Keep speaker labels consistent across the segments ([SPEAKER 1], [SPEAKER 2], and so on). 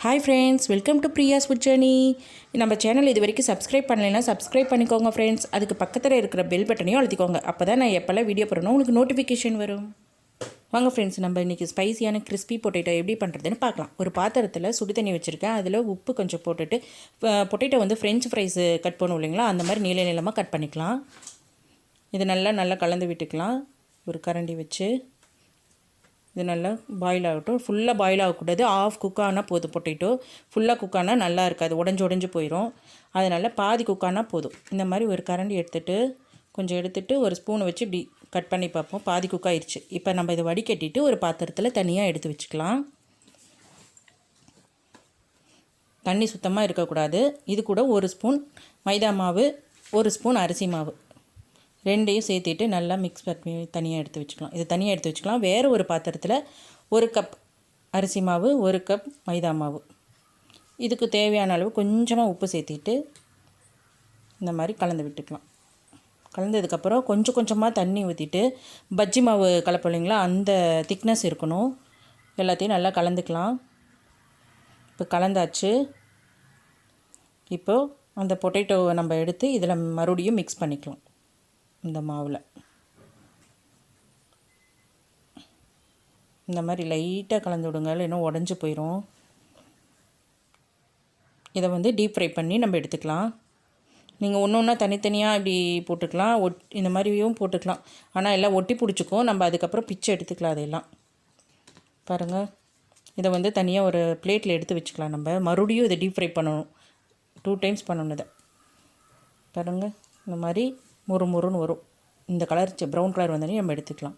[SPEAKER 1] Hi friends, welcome to Priya's food journey. நம்ம channel இது வரைக்கும் சப்ஸ்கிரைப் பண்ணலைன்னா சப்ஸ்கிரைப் பண்ணிக்கோங்க ஃப்ரெண்ட்ஸ். அதுக்கு பக்கத்தில் இருக்கிற பெல் பட்டனையும் அழுத்திக்கோங்க. அப்போ தான் நான் எப்போல்லாம் வீடியோ போடணும் உங்களுக்கு நோட்டிஃபிகேஷன் வரும். வாங்க ஃப்ரெண்ட்ஸ், நம்ம இன்றைக்கி ஸ்பைசியான கிறிஸ்பி பொட்டேட்டோ எப்படி பண்ணுறதுன்னு பார்க்கலாம். ஒரு பாத்திரத்தில் சுடு தண்ணி வச்சுருக்கேன். அதில் உப்பு கொஞ்சம் போட்டுட்டு பொட்டேட்டோ வந்து ஃப்ரெஞ்ச் ஃப்ரைஸ் கட் பண்ணுவோம் இல்லைங்களா, அந்த மாதிரி நீளமாக கட் பண்ணிக்கலாம். இது நல்லா கலந்து விட்டுக்கலாம். ஒரு கரண்டி வச்சு இது நல்லா பாயில் ஆகட்டும். ஃபுல்லாக பாயில் ஆகக்கூடாது, ஆஃப் குக் ஆனால் போதும். பொட்டேட்டோ ஃபுல்லாக குக் ஆனால் நல்லா இருக்காது, உடஞ்சி போயிடும். அதனால் பாதி குக் ஆனால் போதும். இந்த மாதிரி ஒரு கரண்டி எடுத்துகிட்டு ஒரு ஸ்பூனை வச்சு இப்படி கட் பண்ணி பார்ப்போம். பாதி குக் ஆயிடுச்சு. இப்போ நம்ம இதை வடிகட்டிட்டு ஒரு பாத்திரத்தில் தனியாக எடுத்து வச்சுக்கலாம். தண்ணி சுத்தமாக இருக்கக்கூடாது. இது கூட ஒரு ஸ்பூன் மைதா மாவு, ஒரு ஸ்பூன் அரிசி மாவு ரெண்டையும் சேர்த்துட்டு நல்லா மிக்ஸ் பண்ணி தனியாக எடுத்து வச்சுக்கலாம். இது தனியாக எடுத்து வச்சுக்கலாம். வேறு ஒரு பாத்திரத்தில் ஒரு கப் அரிசி மாவு, ஒரு கப் மைதா மாவு, இதுக்கு தேவையான அளவு கொஞ்சமாக உப்பு சேர்த்திட்டு இந்த மாதிரி கலந்து விட்டுக்கலாம். கலந்ததுக்கப்புறம் கொஞ்சமாக தண்ணி ஊற்றிட்டு பஜ்ஜி மாவு கலப்போம் இல்லைங்களா, அந்த திக்னஸ் இருக்கணும். எல்லாத்தையும் நல்லா கலந்துக்கலாம். இப்போ கலந்தாச்சு. இப்போது அந்த பொட்டேட்டோவை நம்ம எடுத்து இதில் மறுபடியும் மிக்ஸ் பண்ணிக்கலாம். இந்த மாவில் இந்த மாதிரி லைட்டாக கலந்து விடுங்க, இல்லைன்னா உடஞ்சி போயிடும். இதை வந்து டீப் ஃப்ரை பண்ணி நம்ம எடுத்துக்கலாம். நீங்கள் ஒன்றா தனித்தனியாக இப்படி போட்டுக்கலாம், இந்த மாதிரியும் போட்டுக்கலாம். ஆனால் எல்லாம் ஒட்டி பிடிச்சிக்கும். நம்ம அதுக்கப்புறம் பிச்சை எடுத்துக்கலாம். அதையெல்லாம் பாருங்கள். இதை வந்து தனியாக ஒரு பிளேட்டில் எடுத்து வச்சுக்கலாம். நம்ம மறுபடியும் இதை டீப் ஃப்ரை பண்ணணும். 2 டைம்ஸ் பண்ணணும். இதை பாருங்கள், இந்த மாதிரி முறுமுறுன்னு வரும். இந்த கலர் ப்ரௌன் கலர் வந்தோடனே நம்ம எடுத்துக்கலாம்.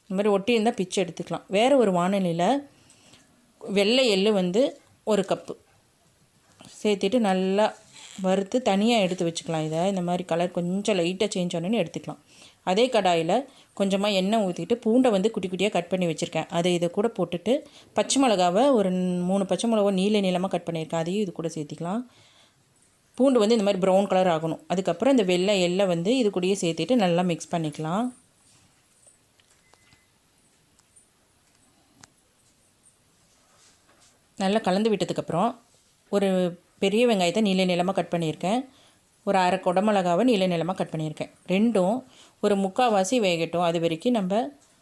[SPEAKER 1] இந்த மாதிரி ஒட்டி இருந்தால் பிச்சை எடுத்துக்கலாம். வேறு ஒரு வானலியில் வெள்ளை எள்ளு வந்து ஒரு கப்பு சேர்த்துட்டு நல்லா வறுத்து தனியாக எடுத்து வச்சுக்கலாம். இதை இந்த மாதிரி கலர் கொஞ்சம் லைட்டாக சேஞ்ச் ஆனோன்னு எடுத்துக்கலாம். அதே கடாயில் கொஞ்சமாக எண்ணெய் ஊற்றிட்டு பூண்டை வந்து குட்டி குட்டியாக கட் பண்ணி வச்சுருக்கேன். அதை இதை கூட போட்டுட்டு பச்சை மிளகாவை ஒரு 3 பச்சை மிளகா நீளமாக கட் பண்ணியிருக்கேன். அதையும் இது கூட சேர்த்திக்கலாம். பூண்டு வந்து இந்த மாதிரி ப்ரௌன் கலர் ஆகணும். அதுக்கப்புறம் இந்த வெள்ளை எள்ளை வந்து இது கூடயே சேர்த்துட்டு நல்லா மிக்ஸ் பண்ணிக்கலாம். நல்லா கலந்து விட்டதுக்கப்புறம் ஒரு பெரிய வெங்காயத்தை நீளமாக கட் பண்ணியிருக்கேன். ஒரு அரை குடமிளகாவை நீளமாக கட் பண்ணியிருக்கேன். ரெண்டும் ஒரு 3/4 வேகட்டும். அது வரைக்கும் நம்ம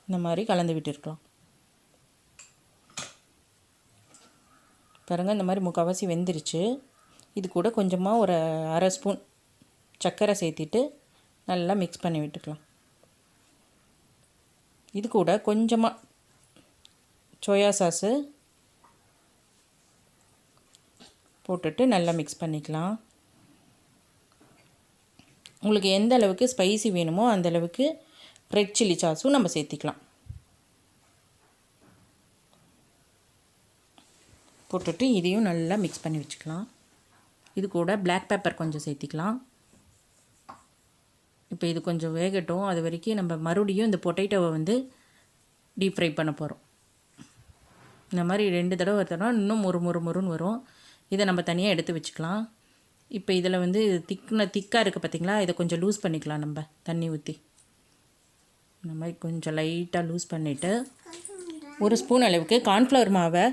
[SPEAKER 1] இந்த மாதிரி கலந்து விட்டுருக்கலாம். பாருங்கள், இந்த மாதிரி 3/4 வெந்துருச்சு. இது கூட கொஞ்சமாக ஒரு அரை ஸ்பூன் சர்க்கரை சேர்த்திட்டு நல்லா மிக்ஸ் பண்ணி விட்டுக்கலாம். இது கூட கொஞ்சமாக சோயா சாஸு போட்டுட்டு நல்லா மிக்ஸ் பண்ணிக்கலாம். உங்களுக்கு எந்த அளவுக்கு ஸ்பைசி வேணுமோ அந்த அளவுக்கு ரெட் சில்லி சாஸும் நம்ம சேர்த்திக்கலாம். போட்டுட்டு இதையும் நல்லா மிக்ஸ் பண்ணி வச்சுக்கலாம். இது கூட பிளாக் பெப்பர் கொஞ்சம் சேர்த்திக்கலாம். இப்போ இது கொஞ்சம் வேகட்டும். அது வரைக்கும் நம்ம மறுபடியும் இந்த பொட்டேட்டோவை வந்து டீப் ஃப்ரை பண்ண போகிறோம். இந்த மாதிரி 2 தடவை வருத்தோம்னா இன்னும் முறுமுறுன்னு வரும். இதை நம்ம தனியாக எடுத்து வச்சுக்கலாம். இப்போ இதில் வந்து திக்காக இருக்குது பார்த்திங்களா, இதை கொஞ்சம் லூஸ் பண்ணிக்கலாம். நம்ம தண்ணி ஊற்றி இந்த மாதிரி கொஞ்சம் லைட்டாக லூஸ் பண்ணிவிட்டு ஒரு ஸ்பூன் அளவுக்கு கார்ன்ஃப்ளவர் மாவை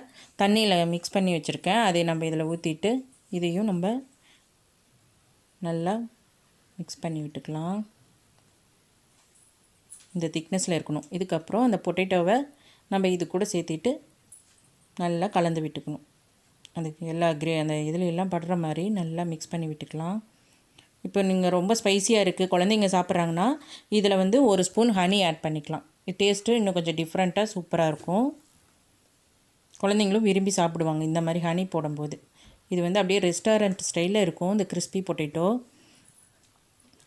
[SPEAKER 1] தண்ணியில் மிக்ஸ் பண்ணி வச்சுருக்கேன். அதை நம்ம இதில் ஊற்றிட்டு இதையும் நம்ம நல்லா மிக்ஸ் பண்ணி விட்டுக்கலாம். இந்த திக்னஸில் இருக்கணும். இதுக்கப்புறம் அந்த பொட்டேட்டோவை நம்ம இது கூட சேர்த்திட்டு நல்லா கலந்து விட்டுக்கணும். அதுக்கு எல்லா அந்த இதில் எல்லாம் படுற மாதிரி நல்லா மிக்ஸ் பண்ணி விட்டுக்கலாம். இப்போ நீங்கள் ரொம்ப ஸ்பைசியாக இருக்குது, குழந்தைங்க சாப்பிட்றாங்கன்னா இதில் வந்து ஒரு ஸ்பூன் ஹனி ஆட் பண்ணிக்கலாம். இது டேஸ்ட்டு இன்னும் கொஞ்சம் டிஃப்ரெண்ட்டாக சூப்பராக இருக்கும். குழந்தைங்களும் விரும்பி சாப்பிடுவாங்க இந்த மாதிரி ஹனி போடும்போது. இது வந்து அப்படியே ரெஸ்டாரண்ட் ஸ்டைலில் இருக்கும் இந்த கிறிஸ்பி பொட்டேட்டோ.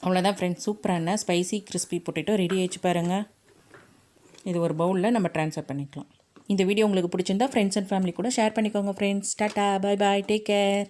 [SPEAKER 1] அவ்வளோதான் ஃப்ரெண்ட்ஸ், சூப்பரான ஸ்பைசி கிறிஸ்பி பொட்டேட்டோ ரெடி ஆகிடுச்சு பாருங்கள். இது ஒரு பவுலில் நம்ம ட்ரான்ஸ்ஃபர் பண்ணிக்கலாம். இந்த வீடியோ உங்களுக்கு பிடிச்சிருந்தா ஃப்ரெண்ட்ஸ் அண்ட் ஃபேமிலி கூட ஷேர் பண்ணிக்கோங்க friends. Tata, bye bye, take care.